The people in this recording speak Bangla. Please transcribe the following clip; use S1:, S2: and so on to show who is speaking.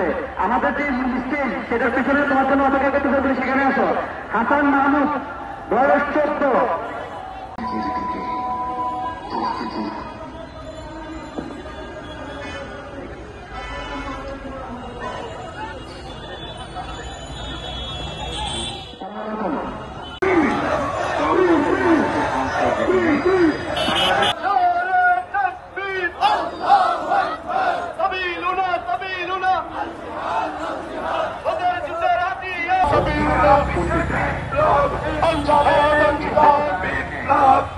S1: করে আমাদের যে স্টেজ সেটার পিছনে তোমার জন্য অপেক্ষা করতেছে, তুমি সেখানে আসো। হাসান মাহমুদ, বয়স 14।
S2: الجهاد الجهاد بالله